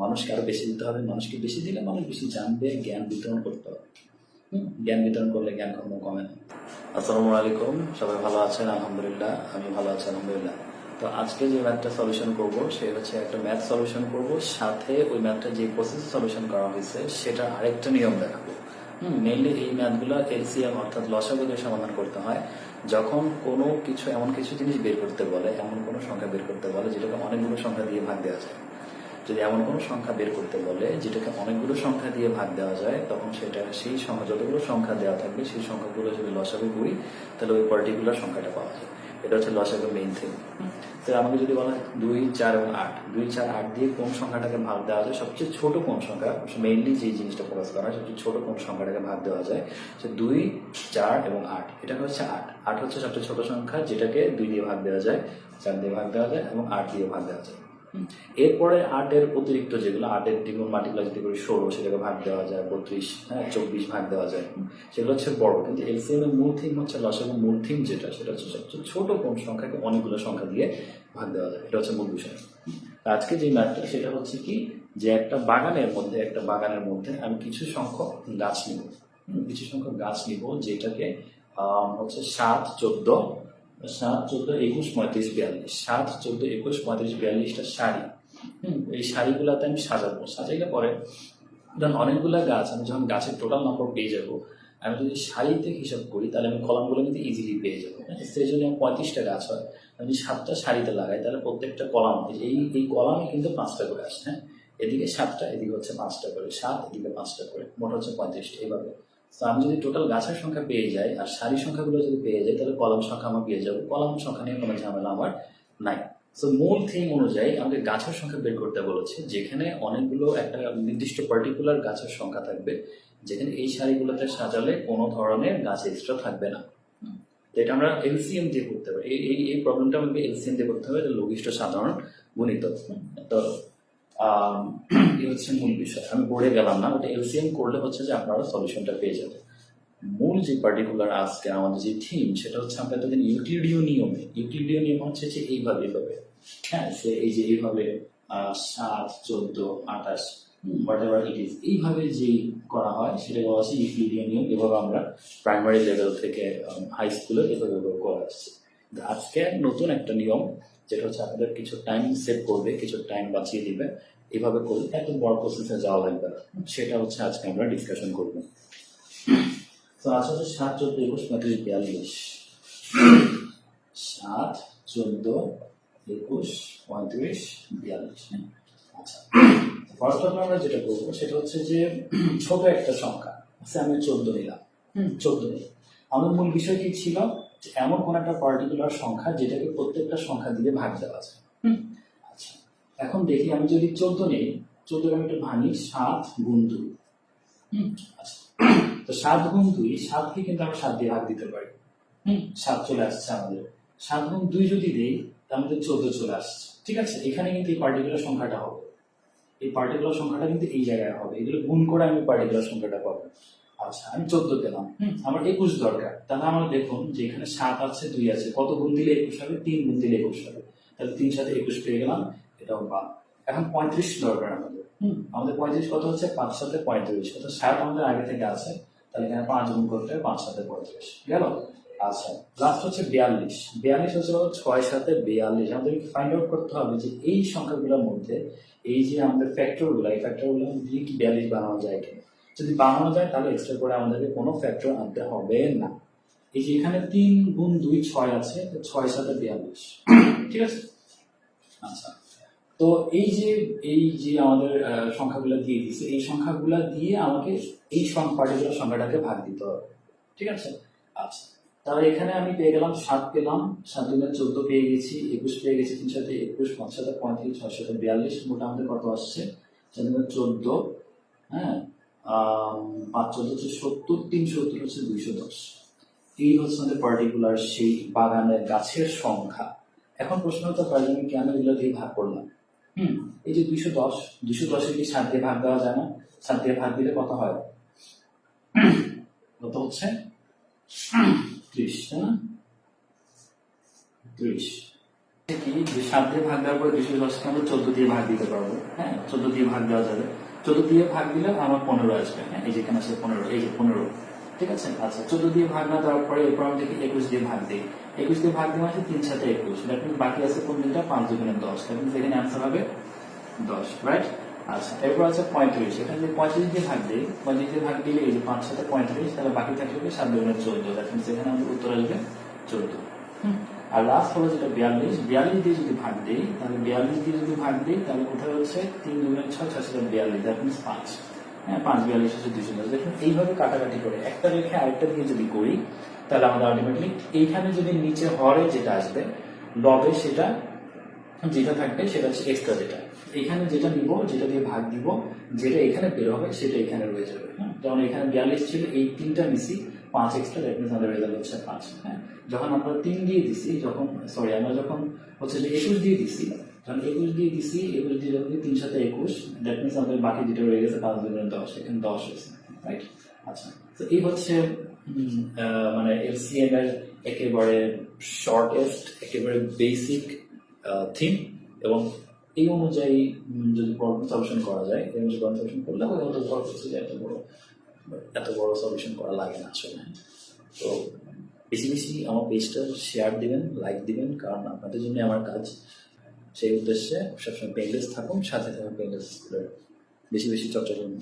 মানুষকে আরো বেশি দিতে হবে, মানুষকে বেশি দিলে মানুষ বেশি জানবে, জ্ঞান বিতরণ করতে হবে। জ্ঞান বিতরণ করলে জ্ঞান কখনো কমে না। আসসালামু আলাইকুম, সবাই ভালো আছেন? আলহামদুলিল্লাহ, আমি ভালো আছি আলহামদুলিল্লাহ। তো আজকে যে ম্যাথটা সলিউশন করব সে হচ্ছে একটা ম্যাথ সলিউশন করব, সাথে ওই ম্যাথটা যে প্রসেসে সলিউশন করা হয়েছে সেটা আরেকটা নিয়ম দেখাবো। মেইনলি এই ম্যাথগুলো এলসিএম অর্থাৎ লসাগু দিয়ে সমাধান করতে হয়। যখন কোনো কিছু এমন কিছু জিনিস বের করতে বলে, এমন কোনো সংখ্যা বের করতে বলে যেটাকে অনেকগুলো সংখ্যা দিয়ে ভাগ দেওয়া যায়, যদি এমন কোনো সংখ্যা বের করতে বলে যেটাকে অনেকগুলো সংখ্যা দিয়ে ভাগ দেওয়া যায়, তখন সেটা সেই সংখ্যা যতগুলো সংখ্যা দেওয়া থাকবে সেই সংখ্যাগুলো যদি লসাগু করি তাহলে ওই পার্টিকুলার সংখ্যাটা পাওয়া যায়। এটা হচ্ছে লসাগু মেইন থিং। তো আমাকে যদি বলা হয় 2, 4 এবং 8, 2, 4, 8 দিয়ে কোন সংখ্যাটাকে ভাগ দেওয়া যায়, সবচেয়ে ছোট কোন সংখ্যা, মেইনলি যে জিনিসটা ফোকাস করা হয় সবচেয়ে ছোট কোন সংখ্যাটাকে ভাগ দেওয়া যায়, সে 2, 4 এবং 8। এটা হচ্ছে 8। 8 হচ্ছে সবচেয়ে ছোট সংখ্যা যেটাকে 2 দিয়ে ভাগ দেওয়া যায়, 4 দিয়ে ভাগ দেওয়া যায় এবং 8 দিয়ে ভাগ দেওয়া যায়। এরপরে 8-এর অতিরিক্ত যেগুলো, 8-এর দ্বিগুণ মাল্টিপ্লাই যদি করি 16, সেটাকে ভাগ দেওয়া যায় 32, 24 ভাগ দেওয়া যায়, সেগুলো হচ্ছে বড়। কিন্তু এলসিএম এর মূল থিম হচ্ছে, লসাগুর মূল থিম যেটা, সেটা হচ্ছে সবচেয়ে ছোট কোন সংখ্যাকে অনেকগুলো সংখ্যা দিয়ে ভাগ দেওয়া যায়। এটা হচ্ছে মূল বিষয়। আজকে যে ম্যাথটা সেটা হচ্ছে কি, যে একটা বাগানের মধ্যে আমি কিছু সংখ্যক গাছ নিব, কিছু সংখ্যক গাছ নিব যেটাকে হচ্ছে 7, 14, 21, 35, 42, 7, 14, 21, 35, 42টা শাড়ি। এই শাড়িগুলাতে আমি সাজাইলে পরে ধরুন অনেকগুলো গাছ, আমি যখন গাছের টোটাল নম্বর পেয়ে যাব, আমি যদি শাড়িতে হিসাব করি তাহলে আমি কলামগুলো কিন্তু ইজিলি পেয়ে যাবো। সেই জন্য 35টা গাছ হয়, আমি 7টা শাড়িতে লাগাই তাহলে প্রত্যেকটা কলাম, এই কলামে কিন্তু 5টা করে আসছে। এদিকে 7টা, এদিকে হচ্ছে 5টা করে, 7 এদিকে 5টা করে, মোট হচ্ছে 35টা। এইভাবে তো আমি যদি টোটাল গাছের সংখ্যা পেয়ে যাই আর শাড়ি সংখ্যাগুলো যদি পেয়ে যাই তাহলে কলাম সংখ্যা আমার পেয়ে যাবো। কলাম সংখ্যা নিয়ে কোনো ঝামেলা আমার নাই। সো মূল থিম অনুযায়ী আমাদের গাছের সংখ্যা বের করতে বলেছে, যেখানে অনেকগুলো একটা নির্দিষ্ট পার্টিকুলার গাছের সংখ্যা থাকবে, যেখানে এই শাড়িগুলোতে সাজালে কোনো ধরনের গাছ এক্সট্রা থাকবে না। তো এটা আমরা এলসিএম দিয়ে করতে পারি। এই প্রবলেমটা আমাকে এলসিএম দিয়ে করতে হবে, এটা লঘিষ্ঠ সাধারণ গুণিত। তো এই হচ্ছে মূল বিষয়, আমি পড়ে গেলাম না, ওটা এলসিএম করলে হচ্ছে যে আপনারা সলিউশনটা পেয়ে যাবেন। মূল যে পার্টিকুলার আজকে আমাদের যে থিম সেটা হচ্ছে আমরা এতদিন ইউক্লিডীয় নিয়ম হচ্ছে যে এইভাবে সে এই যে এইভাবে 7, 14, 28 হোয়াটএভার ইট ইজ, এইভাবে যে করা হয় সেটা বলা হচ্ছে ইউক্লিডীয় নিয়ম। এভাবে আমরা প্রাইমারি লেভেল থেকে হাই স্কুলে এভাবে করে আসছি। আজকে নতুন একটা নিয়ম যেটা হচ্ছে আপনাদের কিছু টাইম সেভ করবে, কিছু টাইম বাঁচিয়ে দিবে, এভাবে করলে একদম বড় প্রসেসে যাওয়া লাগবে না। সেটা হচ্ছে আজকে আমরা ডিসকাশন করবো। তো আচ্ছা, 7, 14, 21, 35, 42, 7, 14, 21, 35, 42। আচ্ছা, ফার্স্ট অফ আমরা যেটা করবো সেটা হচ্ছে যে ছোট একটা সংখ্যা আছে, আমি 14 নিলাম। 14 নিলাম। আমার মূল বিষয় কি ছিল, এমন কোন একটা পার্টিকুলার সংখ্যা যেটাকে প্রত্যেকটা সংখ্যা দিয়ে ভাগ দেওয়া যায়। আচ্ছা, এখন দেখি আমি যদি 14 নেই, 14 আমি একটু ভাঙি, 7 গুণ 2। আচ্ছা, তো 7 গুণ 2, 7কে কিন্তু আমরা 7 দিয়ে ভাগ দিতে পারি। 7 চলে আসছে আমাদের। 7 গুণ 2 যদি দিই তাহলে আমাদের 14 চলে আসছে। ঠিক আছে, এখানে কিন্তু এই পার্টিকুলার সংখ্যাটা হবে, এই পার্টিকুলার সংখ্যাটা কিন্তু এই জায়গায় হবে, এগুলো গুণ করে আমি পার্টিকুলার সংখ্যাটা পাবো। আচ্ছা, আমি 14 পেলাম, আমার 21 দরকার। তাহলে আমরা দেখুন যে এখানে 7 আছে, 2 আছে, কত গুণ দিলে 21 হবে? 3 গুণ দিলে 21 হবে। তাহলে 3 সাথে 21 পেয়ে গেলাম, এটাও বা। এখন 35 দরকার আমাদের। আমাদের 35 কত হচ্ছে? 5 সাথে 35, অর্থাৎ 7 আমাদের আগে থেকে আছে, তাহলে এখানে 5 গুণ করতে হবে, 5 সাথে 35 গেল। আচ্ছা, লাস্ট হচ্ছে 42। 42 হচ্ছে 6 সাথে 42। আমাদেরকে ফাইন্ড আউট করতে হবে যে এই সংখ্যাগুলোর মধ্যে এই যে আমাদের ফ্যাক্টরগুলো, এই ফ্যাক্টরগুলো দিয়ে কি 42 বানানো যায় কিনা। যদি বানানো যায় তাহলে এক্সট্রা করে আমাদেরকে কোনো ফ্যাক্টর আনতে হবে না। এই যে এখানে 3 গুণ 2, 6 আছে, 6 সাথে 42। ঠিক আছে। আচ্ছা, তো এই যে আমাদের সংখ্যাগুলো দিয়ে দিচ্ছে, এই সংখ্যাগুলো দিয়ে আমাকে এই পার্টিকুলার সংখ্যাটাকে ভাগ দিতে হবে। ঠিক আছে। আচ্ছা, তাহলে এখানে আমি পেয়ে গেলাম 7 পেলাম, 7 দুগুণে 14 পেয়ে গেছি, 21 পেয়ে গেছি, 3 সাথে 21, 5 সাথে 35, 6 সাথে 42, মোট আমাদের কত আসছে? 14, 5, 14 হচ্ছে 70, 370 হচ্ছে 210। এই হচ্ছে আমাদের পার্টিকুলার সেই বাগানের গাছের সংখ্যা। এখন প্রশ্ন হতে পারে আমি কেন এগুলো দিয়ে ভাগ করলাম? এই যে 210 কি 7 দিয়ে ভাগ দেওয়া যায় না? 7 দিয়ে ভাগ দিলে কত হয়? কত হচ্ছে? 30, তাই না? 30। কি যে 7 দিয়ে ভাগ দেওয়ার পরে 210কে আমরা 14 দিয়ে ভাগ দিতে পারবো। হ্যাঁ, 14 দিয়ে ভাগ দেওয়া যাবে। 14 দিয়ে ভাগ দিলে আমার 15 আসবে। হ্যাঁ, এই যে এখানে আছে 15, এই যে 15। ঠিক আছে, আচ্ছা 14 দিয়ে ভাগ না দেওয়ার পরে এরপর আমি দেখি 21 দিয়ে ভাগ দিই। 21 দিয়ে ভাগ দেওয়া আছে 3 7 21। দ্যাট মিনস বাকি আছে কোন দিনটা 5 2 10। দ্যাট মিনস এখানে অ্যান্সার হবে 10, রাইট? আচ্ছা, এরপর আছে 35। এখানে যদি 35 দিয়ে ভাগ দিই, 35 দিয়ে ভাগ দিলে এই যে 5 7 35, তাহলে বাকি থাকবে 7 2 14। দ্যাট মিনস এখানে আমাদের উত্তর আসবে 14। আর লাস্ট হলো যেটা 42। 42 দিয়ে যদি ভাগ দিই, তাহলে 42 দিয়ে যদি ভাগ দিই, তাহলে কোথায় হচ্ছে 3 2 6 6 7 42। That means 5। হ্যাঁ, 5 42 হচ্ছে 210। দেখুন এইভাবে কাটাকাটি করে একটা রেখে আরেকটা দিয়ে যদি করি, তাহলে আমাদের আলটিমেটলি এইখানে যদি নিচে হরে যেটা আসবে, লবে সেটা যেটা থাকবে সেটা হচ্ছে এক্সট্রা যেটা। এখানে যেটা নিব, যেটা দিয়ে ভাগ দিব, যেটা এখানে বের হবে সেটা এখানে রয়ে যাবে। হ্যাঁ, যেমন এখানে 42 ছিল, এই 3টা নিছি, 5 এক্সট্রা, দ্যাট মিনস আমাদের রেজাল্ট হচ্ছে 5। হ্যাঁ, যখন আমরা 3 দিয়ে দিছি, আমরা যখন হচ্ছে যে 21 দিয়ে দিছি, যখন 21 দিয়ে দিছি, 21 দিয়ে যখন 3 সাথে 21, দ্যাট মিনস আমাদের বাকি যেটা রয়ে গেছে 5 2 10, এখানে 10 হয়েছে, রাইট? আচ্ছা, তো এই হচ্ছে মানে এলসিএম এর একেবারে শর্টেস্ট, একেবারে বেসিক থিম। এবং এই অনুযায়ী যদি প্রবলেম সলিউশন করা যায়, এই অনুযায়ী প্রবলেম সলিউশন করলে আমাদের মতো বড় কিছু যে এত বড় সলিউশন করা লাগে না আসলে। তো বেশি বেশি আমার পেজটা শেয়ার দিবেন, লাইক দিবেন, কারণ আপনাদের জন্য আমার কাজ। সেই উদ্দেশ্যে সবসময় পেইনলেস থাকুন, সাথে থাকুন পেইনলেস স্কুলের। বেশি বেশি চর্চা করুন।